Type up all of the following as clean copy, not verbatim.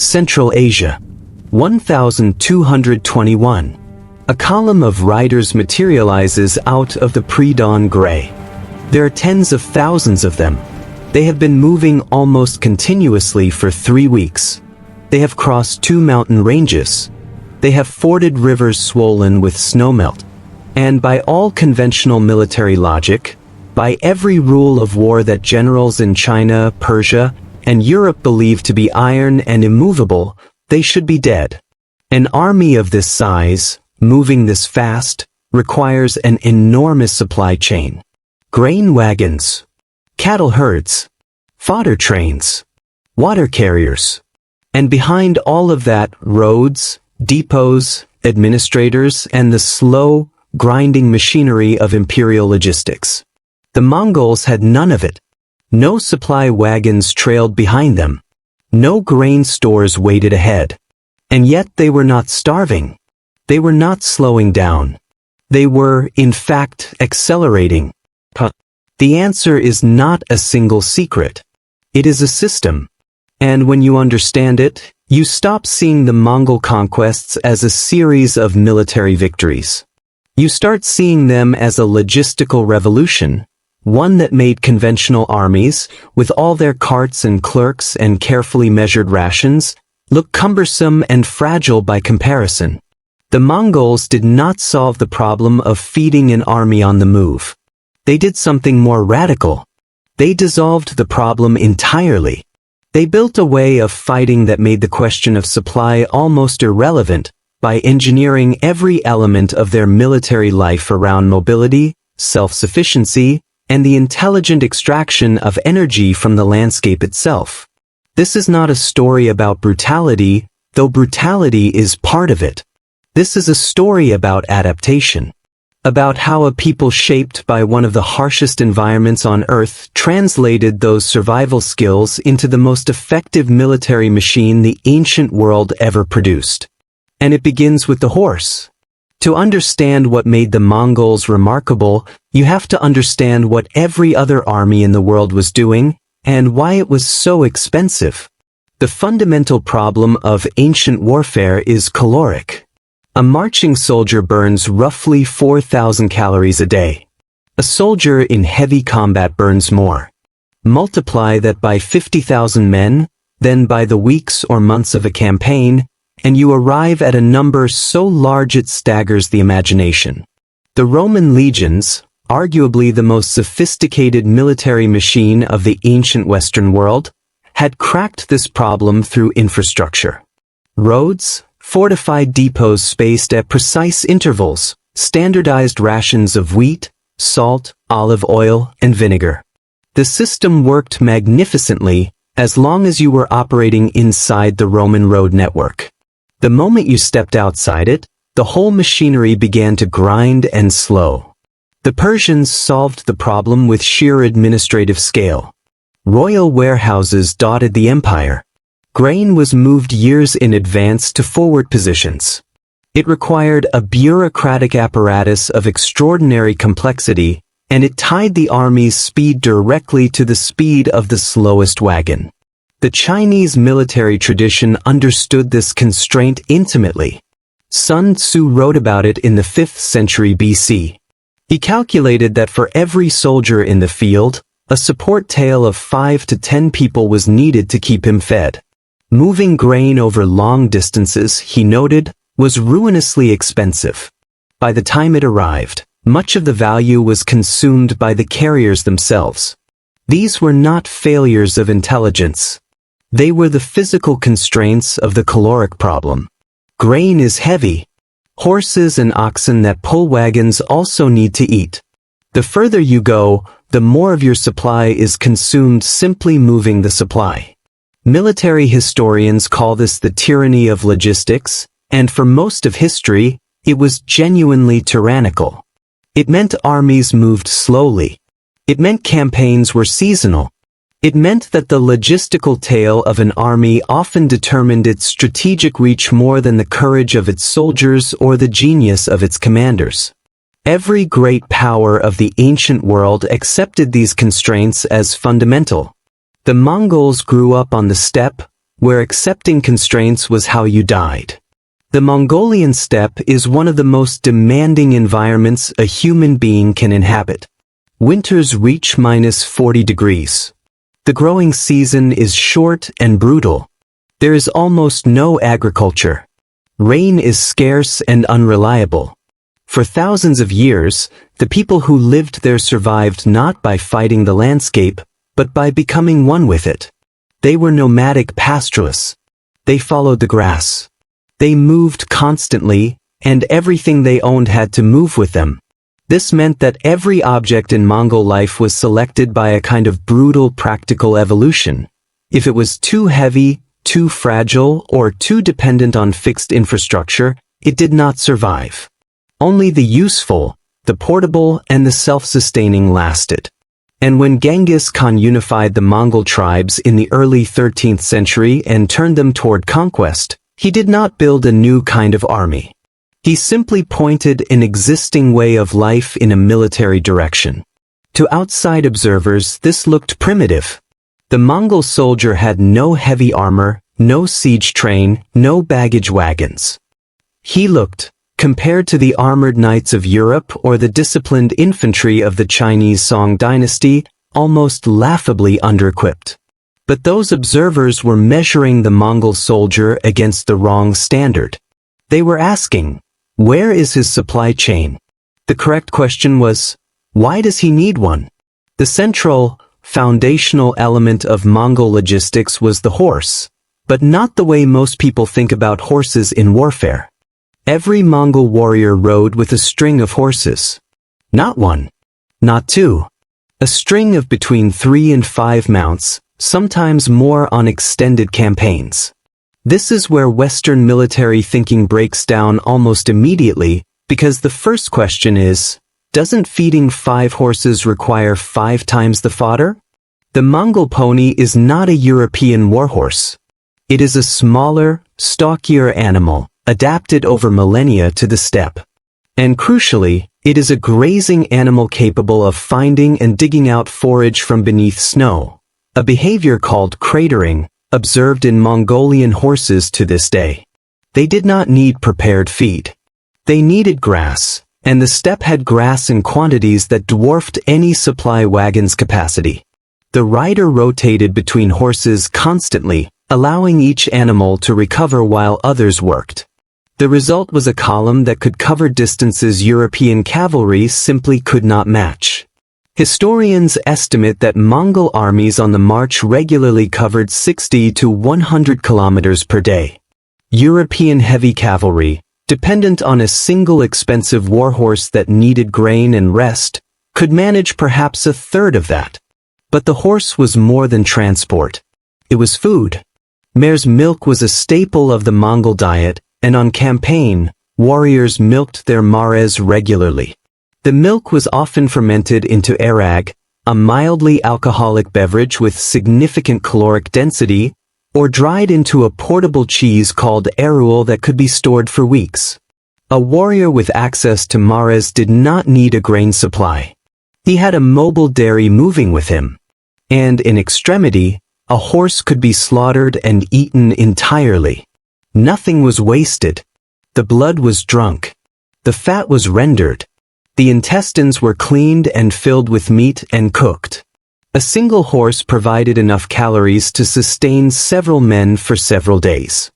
Central Asia. 1221. A column of riders materializes out of the pre-dawn gray. There are tens of thousands of them. They have been moving almost continuously for 3 weeks. They have crossed 2 mountain ranges. They have forded rivers swollen with snowmelt. And by all conventional military logic, by every rule of war that generals in China, Persia, and Europe believe to be iron and immovable, they should be dead. An army of this size, moving this fast, requires an enormous supply chain. Grain wagons, cattle herds, fodder trains, water carriers. And behind all of that, roads, depots, administrators, and the slow, grinding machinery of imperial logistics. The Mongols had none of it. No supply wagons trailed behind them. No grain stores waited ahead. And yet they were not starving. They were not slowing down. They were, in fact, accelerating. The answer is not a single secret. It is a system. And when you understand it, you stop seeing the Mongol conquests as a series of military victories. You start seeing them as a logistical revolution, one that made conventional armies, with all their carts and clerks and carefully measured rations, look cumbersome and fragile by comparison. The Mongols did not solve the problem of feeding an army on the move. They did something more radical. They dissolved the problem entirely. They built a way of fighting that made the question of supply almost irrelevant by engineering every element of their military life around mobility, self-sufficiency, and the intelligent extraction of energy from the landscape itself. This is not a story about brutality, though brutality is part of it. This is a story about adaptation. About how a people shaped by one of the harshest environments on Earth translated those survival skills into the most effective military machine the ancient world ever produced. And it begins with the horse. To understand what made the Mongols remarkable, you have to understand what every other army in the world was doing, and why it was so expensive. The fundamental problem of ancient warfare is caloric. A marching soldier burns roughly 4,000 calories a day. A soldier in heavy combat burns more. Multiply that by 50,000 men, then by the weeks or months of a campaign, and you arrive at a number so large it staggers the imagination. The Roman legions, arguably the most sophisticated military machine of the ancient Western world, had cracked this problem through infrastructure. Roads, fortified depots spaced at precise intervals, standardized rations of wheat, salt, olive oil, and vinegar. The system worked magnificently as long as you were operating inside the Roman road network. The moment you stepped outside it, the whole machinery began to grind and slow. The Persians solved the problem with sheer administrative scale. Royal warehouses dotted the empire. Grain was moved years in advance to forward positions. It required a bureaucratic apparatus of extraordinary complexity, and it tied the army's speed directly to the speed of the slowest wagon. The Chinese military tradition understood this constraint intimately. Sun Tzu wrote about it in the 5th century BC. He calculated that for every soldier in the field, a support tail of 5 to 10 people was needed to keep him fed. Moving grain over long distances, he noted, was ruinously expensive. By the time it arrived, much of the value was consumed by the carriers themselves. These were not failures of intelligence. They were the physical constraints of the caloric problem. Grain is heavy. Horses and oxen that pull wagons also need to eat. The further you go, the more of your supply is consumed simply moving the supply. Military historians call this the tyranny of logistics, and for most of history, it was genuinely tyrannical. It meant armies moved slowly. It meant campaigns were seasonal. It meant that the logistical tail of an army often determined its strategic reach more than the courage of its soldiers or the genius of its commanders. Every great power of the ancient world accepted these constraints as fundamental. The Mongols grew up on the steppe, where accepting constraints was how you died. The Mongolian steppe is one of the most demanding environments a human being can inhabit. Winters reach -40 degrees. The growing season is short and brutal. There is almost no agriculture. Rain is scarce and unreliable. For thousands of years, the people who lived there survived not by fighting the landscape, but by becoming one with it. They were nomadic pastoralists. They followed the grass. They moved constantly, and everything they owned had to move with them. This meant that every object in Mongol life was selected by a kind of brutal practical evolution. If it was too heavy, too fragile, or too dependent on fixed infrastructure, it did not survive. Only the useful, the portable, and the self-sustaining lasted. And when Genghis Khan unified the Mongol tribes in the early 13th century and turned them toward conquest, he did not build a new kind of army. He simply pointed an existing way of life in a military direction. To outside observers, this looked primitive. The Mongol soldier had no heavy armor, no siege train, no baggage wagons. He looked, compared to the armored knights of Europe or the disciplined infantry of the Chinese Song dynasty, almost laughably under-equipped. But those observers were measuring the Mongol soldier against the wrong standard. They were asking, where is his supply chain? The correct question was, why does he need one? The central, foundational element of Mongol logistics was the horse, but not the way most people think about horses in warfare. Every Mongol warrior rode with a string of horses. Not one. Not two. A string of between 3 and 5 mounts, sometimes more on extended campaigns. This is where Western military thinking breaks down almost immediately, because the first question is, doesn't feeding 5 horses require 5 times the fodder? The Mongol pony is not a European warhorse. It is a smaller, stockier animal, adapted over millennia to the steppe. And crucially, it is a grazing animal capable of finding and digging out forage from beneath snow, a behavior called cratering, observed in Mongolian horses to this day. They did not need prepared feed. They needed grass, and the steppe had grass in quantities that dwarfed any supply wagon's capacity. The rider rotated between horses constantly, allowing each animal to recover while others worked. The result was a column that could cover distances European cavalry simply could not match. Historians estimate that Mongol armies on the march regularly covered 60 to 100 kilometers per day. European heavy cavalry, dependent on a single expensive warhorse that needed grain and rest, could manage perhaps a third of that. But the horse was more than transport. It was food. Mare's milk was a staple of the Mongol diet, and on campaign, warriors milked their mares regularly. The milk was often fermented into arag, a mildly alcoholic beverage with significant caloric density, or dried into a portable cheese called arul that could be stored for weeks. A warrior with access to mares did not need a grain supply. He had a mobile dairy moving with him. And in extremity, a horse could be slaughtered and eaten entirely. Nothing was wasted. The blood was drunk. The fat was rendered. The intestines were cleaned and filled with meat and cooked. A single horse provided enough calories to sustain several men for several days.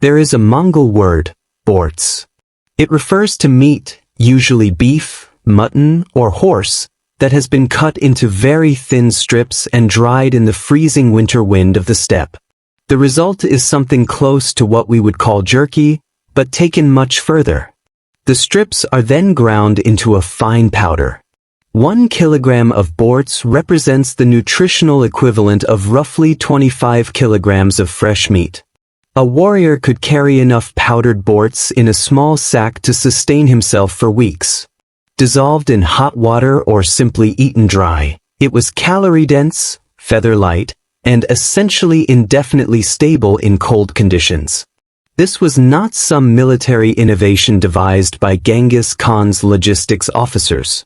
There is a Mongol word, borts. It refers to meat, usually beef, mutton, or horse, that has been cut into very thin strips and dried in the freezing winter wind of the steppe. The result is something close to what we would call jerky, but taken much further. The strips are then ground into a fine powder. 1 kilogram of borts represents the nutritional equivalent of roughly 25 kilograms of fresh meat. A warrior could carry enough powdered borts in a small sack to sustain himself for weeks. Dissolved in hot water or simply eaten dry, it was calorie-dense, feather-light, and essentially indefinitely stable in cold conditions. This was not some military innovation devised by Genghis Khan's logistics officers.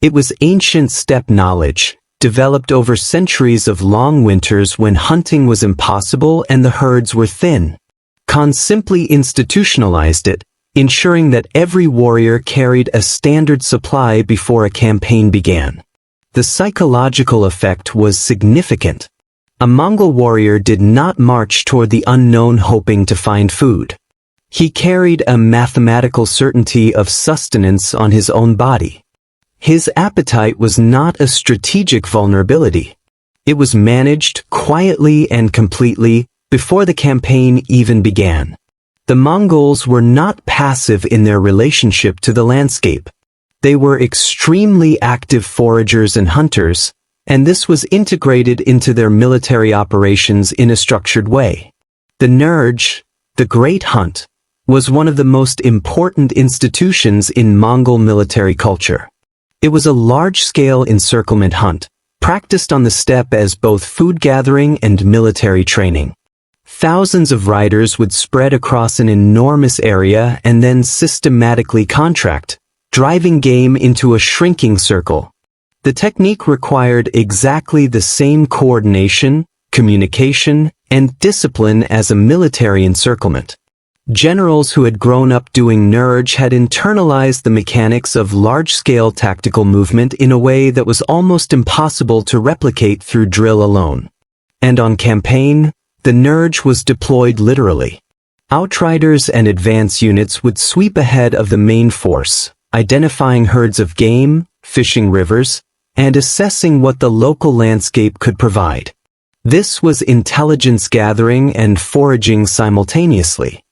It was ancient steppe knowledge, developed over centuries of long winters when hunting was impossible and the herds were thin. Khan simply institutionalized it, ensuring that every warrior carried a standard supply before a campaign began. The psychological effect was significant. A Mongol warrior did not march toward the unknown hoping to find food. He carried a mathematical certainty of sustenance on his own body. His appetite was not a strategic vulnerability. It was managed quietly and completely before the campaign even began. The Mongols were not passive in their relationship to the landscape. They were extremely active foragers and hunters, and this was integrated into their military operations in a structured way. The Nurj, the Great Hunt, was one of the most important institutions in Mongol military culture. It was a large-scale encirclement hunt, practiced on the steppe as both food gathering and military training. Thousands of riders would spread across an enormous area and then systematically contract, driving game into a shrinking circle. The technique required exactly the same coordination, communication, and discipline as a military encirclement. Generals who had grown up doing Nurj had internalized the mechanics of large-scale tactical movement in a way that was almost impossible to replicate through drill alone. And on campaign, the Nurj was deployed literally. Outriders and advance units would sweep ahead of the main force, identifying herds of game, fishing rivers, and assessing what the local landscape could provide. This was intelligence gathering and foraging simultaneously.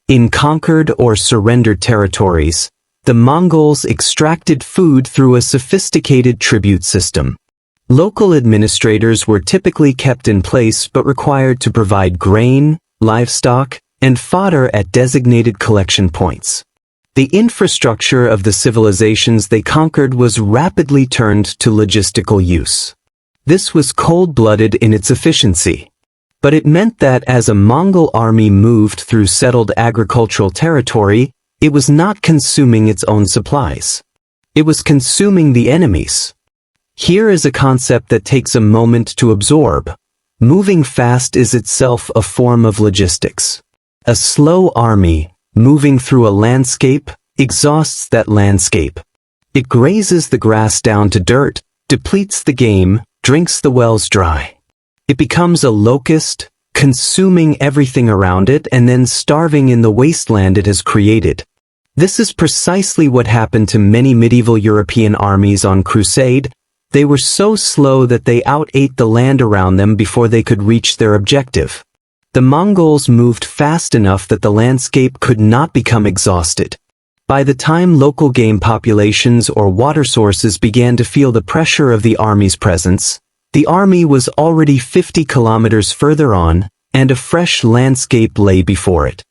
In conquered or surrendered territories, the Mongols extracted food through a sophisticated tribute system. Local administrators were typically kept in place but required to provide grain, livestock, and fodder at designated collection points. The infrastructure of the civilizations they conquered was rapidly turned to logistical use. This was cold-blooded in its efficiency. But it meant that as a Mongol army moved through settled agricultural territory, it was not consuming its own supplies. It was consuming the enemy's. Here is a concept that takes a moment to absorb. Moving fast is itself a form of logistics. A slow army, moving through a landscape, exhausts that landscape. It grazes the grass down to dirt, depletes the game, drinks the wells dry. It becomes a locust, consuming everything around it and then starving in the wasteland it has created. This is precisely what happened to many medieval European armies on crusade. They were so slow that they out-ate the land around them before they could reach their objective. The Mongols moved fast enough that the landscape could not become exhausted. By the time local game populations or water sources began to feel the pressure of the army's presence, the army was already 50 kilometers further on, and a fresh landscape lay before it.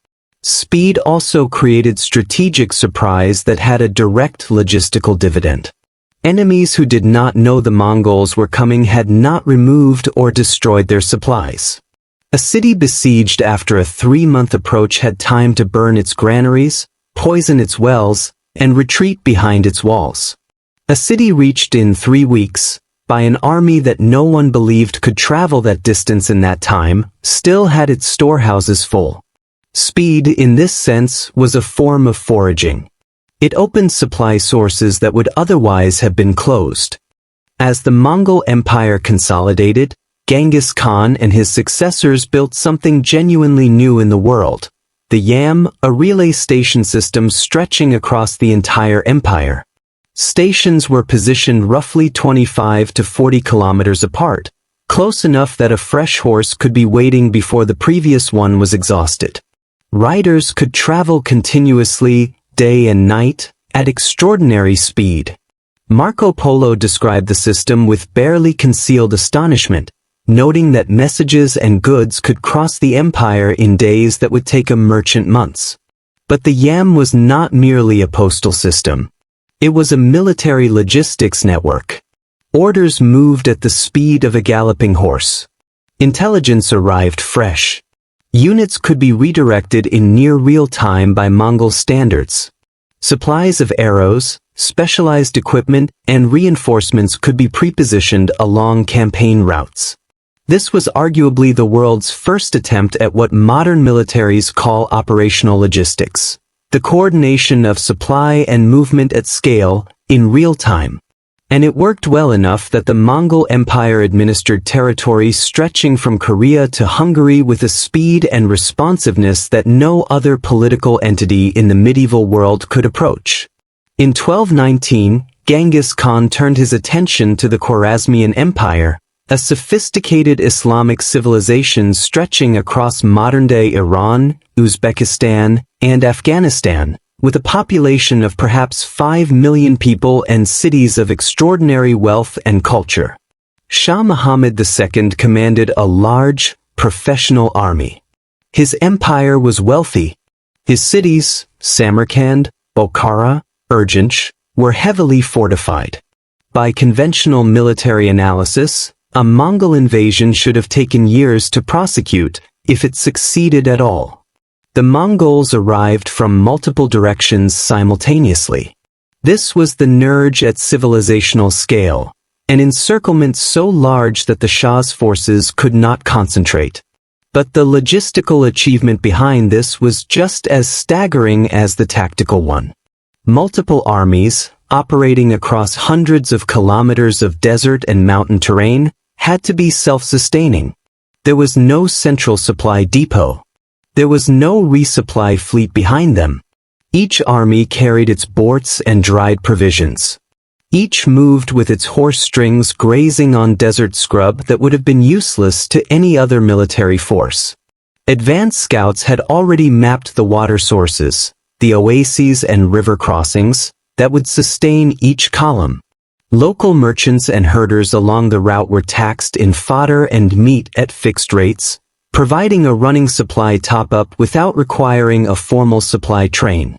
Speed also created strategic surprise that had a direct logistical dividend. Enemies who did not know the Mongols were coming had not removed or destroyed their supplies. A city besieged after a 3-month approach had time to burn its granaries, poison its wells, and retreat behind its walls. A city reached in 3 weeks, by an army that no one believed could travel that distance in that time, still had its storehouses full. Speed, in this sense, was a form of foraging. It opened supply sources that would otherwise have been closed. As the Mongol Empire consolidated, Genghis Khan and his successors built something genuinely new in the world. The Yam, a relay station system stretching across the entire empire. Stations were positioned roughly 25 to 40 kilometers apart, close enough that a fresh horse could be waiting before the previous one was exhausted. Riders could travel continuously, day and night, at extraordinary speed. Marco Polo described the system with barely concealed astonishment, noting that messages and goods could cross the empire in days that would take a merchant months. But the Yam was not merely a postal system. It was a military logistics network. Orders moved at the speed of a galloping horse. Intelligence arrived fresh. Units could be redirected in near real time by Mongol standards. Supplies of arrows, specialized equipment, and reinforcements could be prepositioned along campaign routes. This was arguably the world's first attempt at what modern militaries call operational logistics, the coordination of supply and movement at scale, in real time. And it worked well enough that the Mongol Empire administered territory stretching from Korea to Hungary with a speed and responsiveness that no other political entity in the medieval world could approach. In 1219, Genghis Khan turned his attention to the Khwarezmian Empire, a sophisticated Islamic civilization stretching across modern-day Iran, Uzbekistan, and Afghanistan, with a population of perhaps 5 million people and cities of extraordinary wealth and culture. Shah Muhammad II commanded a large, professional army. His empire was wealthy. His cities, Samarkand, Bokhara, Urgench, were heavily fortified. By conventional military analysis, a Mongol invasion should have taken years to prosecute, if it succeeded at all. The Mongols arrived from multiple directions simultaneously. This was the Nurj at civilizational scale, an encirclement so large that the Shah's forces could not concentrate. But the logistical achievement behind this was just as staggering as the tactical one. Multiple armies, operating across hundreds of kilometers of desert and mountain terrain, had to be self-sustaining. There was no central supply depot. There was no resupply fleet behind them. Each army carried its boards and dried provisions. Each moved with its horse strings grazing on desert scrub that would have been useless to any other military force. Advanced scouts had already mapped the water sources, the oases and river crossings, that would sustain each column. Local merchants and herders along the route were taxed in fodder and meat at fixed rates, providing a running supply top-up without requiring a formal supply train.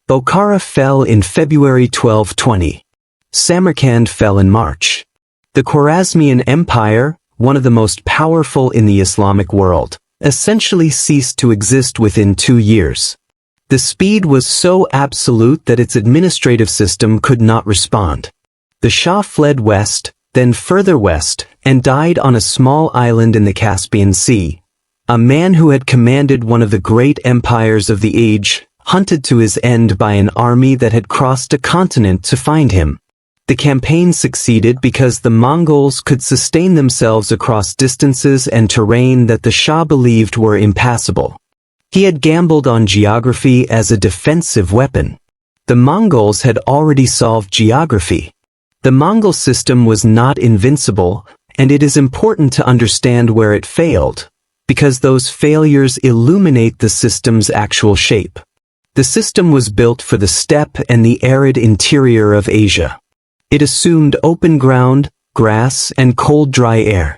Bokhara fell in February 1220. Samarkand fell in March. The Khwarezmian Empire, one of the most powerful in the Islamic world, essentially ceased to exist within 2 years. The speed was so absolute that its administrative system could not respond. The Shah fled west, then further west, and died on a small island in the Caspian Sea. A man who had commanded one of the great empires of the age, hunted to his end by an army that had crossed a continent to find him. The campaign succeeded because the Mongols could sustain themselves across distances and terrain that the Shah believed were impassable. He had gambled on geography as a defensive weapon. The Mongols had already solved geography. The Mongol system was not invincible, and it is important to understand where it failed, because those failures illuminate the system's actual shape. The system was built for the steppe and the arid interior of Asia. It assumed open ground, grass, and cold dry air.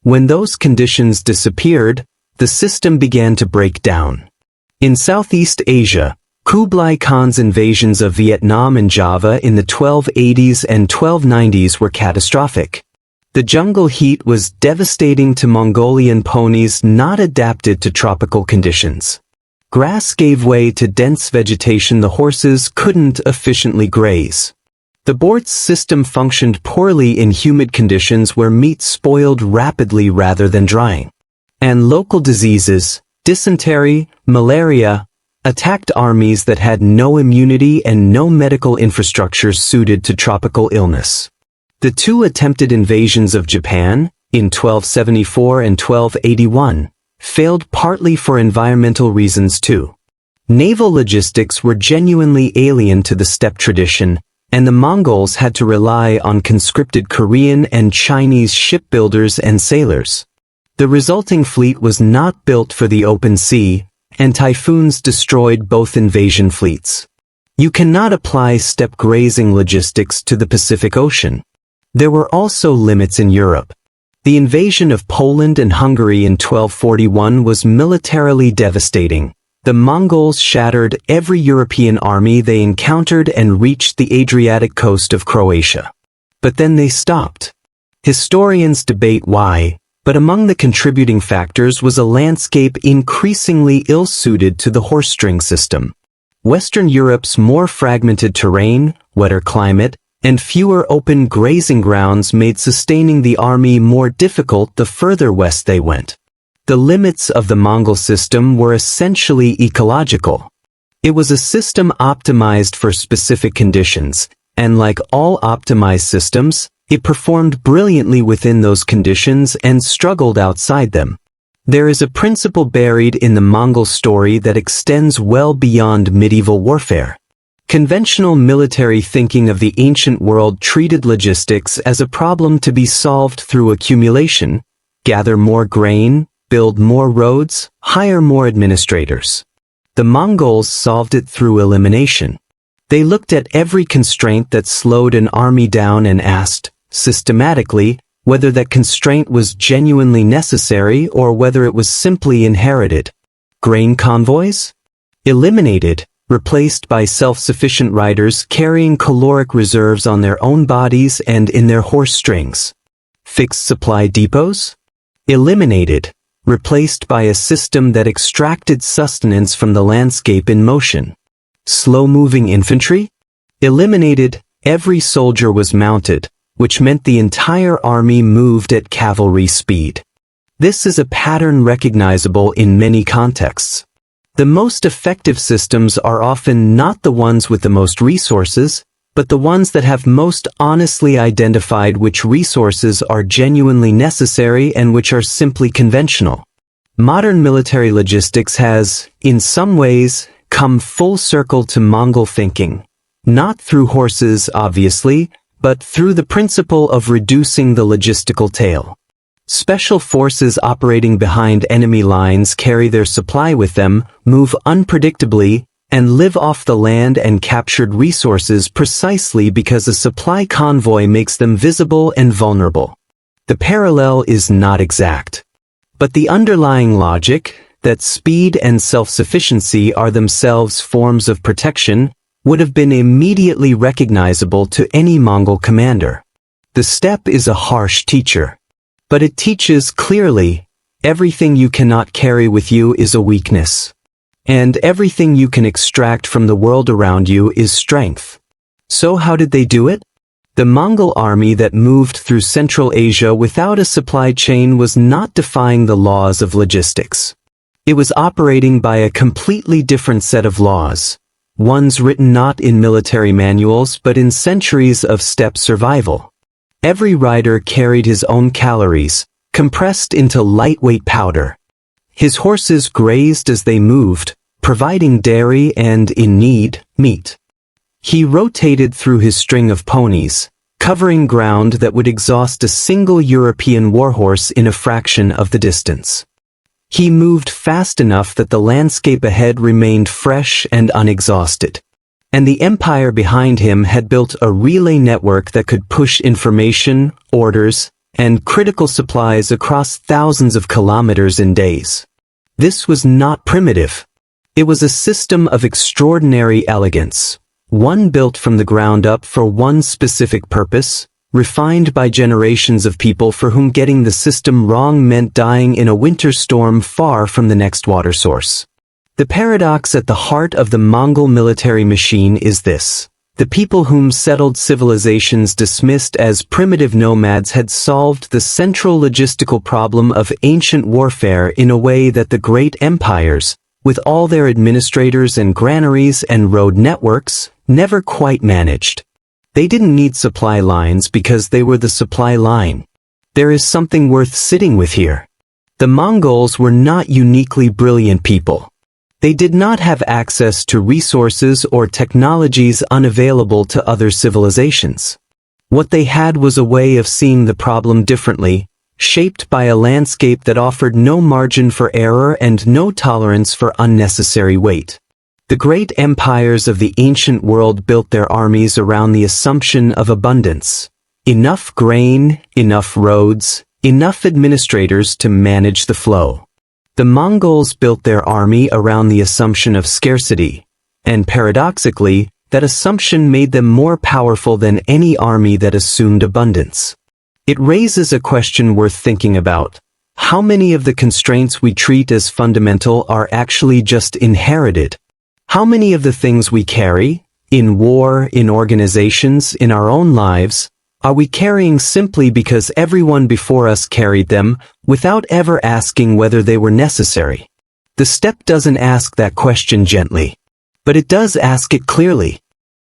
When those conditions disappeared, the system began to break down. In Southeast Asia, Kublai Khan's invasions of Vietnam and Java in the 1280s and 1290s were catastrophic. The jungle heat was devastating to Mongolian ponies not adapted to tropical conditions. Grass gave way to dense vegetation the horses couldn't efficiently graze. The Bort's system functioned poorly in humid conditions where meat spoiled rapidly rather than drying. And local diseases, dysentery, malaria, attacked armies that had no immunity and no medical infrastructure suited to tropical illness. The two attempted invasions of Japan, in 1274 and 1281, failed partly for environmental reasons too. Naval logistics were genuinely alien to the steppe tradition, and the Mongols had to rely on conscripted Korean and Chinese shipbuilders and sailors. The resulting fleet was not built for the open sea, and typhoons destroyed both invasion fleets. You cannot apply steppe grazing logistics to the Pacific Ocean. There were also limits in Europe. The invasion of Poland and Hungary in 1241 was militarily devastating. The Mongols shattered every European army they encountered and reached the Adriatic coast of Croatia. But then they stopped. Historians debate why, but among the contributing factors was a landscape increasingly ill-suited to the horse-string system. Western Europe's more fragmented terrain, wetter climate, and fewer open grazing grounds made sustaining the army more difficult the further west they went. The limits of the Mongol system were essentially ecological. It was a system optimized for specific conditions, and like all optimized systems, it performed brilliantly within those conditions and struggled outside them. There is a principle buried in the Mongol story that extends well beyond medieval warfare. Conventional military thinking of the ancient world treated logistics as a problem to be solved through accumulation: gather more grain, build more roads, hire more administrators. The Mongols solved it through elimination. They looked at every constraint that slowed an army down and asked, systematically, whether that constraint was genuinely necessary or whether it was simply inherited. Grain convoys? Eliminated, replaced by self-sufficient riders carrying caloric reserves on their own bodies and in their horse strings. Fixed supply depots? Eliminated, replaced by a system that extracted sustenance from the landscape in motion. Slow-moving infantry? Eliminated, every soldier was mounted, which meant the entire army moved at cavalry speed. This is a pattern recognizable in many contexts. The most effective systems are often not the ones with the most resources, but the ones that have most honestly identified which resources are genuinely necessary and which are simply conventional. Modern military logistics has, in some ways, come full circle to Mongol thinking. Not through horses, obviously, but through the principle of reducing the logistical tail. Special forces operating behind enemy lines carry their supply with them, move unpredictably, and live off the land and captured resources precisely because a supply convoy makes them visible and vulnerable. The parallel is not exact. But the underlying logic, that speed and self-sufficiency are themselves forms of protection, would have been immediately recognizable to any Mongol commander. The steppe is a harsh teacher. But it teaches clearly, everything you cannot carry with you is a weakness. And everything you can extract from the world around you is strength. So how did they do it? The Mongol army that moved through Central Asia without a supply chain was not defying the laws of logistics. It was operating by a completely different set of laws, ones written not in military manuals but in centuries of steppe survival. Every rider carried his own calories, compressed into lightweight powder. His horses grazed as they moved, providing dairy and, in need, meat. He rotated through his string of ponies, covering ground that would exhaust a single European warhorse in a fraction of the distance. He moved fast enough that the landscape ahead remained fresh and unexhausted. And the empire behind him had built a relay network that could push information, orders, and critical supplies across thousands of kilometers in days. This was not primitive. It was a system of extraordinary elegance, one built from the ground up for one specific purpose, refined by generations of people for whom getting the system wrong meant dying in a winter storm far from the next water source. The paradox at the heart of the Mongol military machine is this. The people whom settled civilizations dismissed as primitive nomads had solved the central logistical problem of ancient warfare in a way that the great empires, with all their administrators and granaries and road networks, never quite managed. They didn't need supply lines because they were the supply line. There is something worth sitting with here. The Mongols were not uniquely brilliant people. They did not have access to resources or technologies unavailable to other civilizations. What they had was a way of seeing the problem differently, shaped by a landscape that offered no margin for error and no tolerance for unnecessary weight. The great empires of the ancient world built their armies around the assumption of abundance. Enough grain, enough roads, enough administrators to manage the flow. The Mongols built their army around the assumption of scarcity, and paradoxically, that assumption made them more powerful than any army that assumed abundance. It raises a question worth thinking about. How many of the constraints we treat as fundamental are actually just inherited? How many of the things we carry, in war, in organizations, in our own lives, are we carrying simply because everyone before us carried them, without ever asking whether they were necessary? The step doesn't ask that question gently, but it does ask it clearly.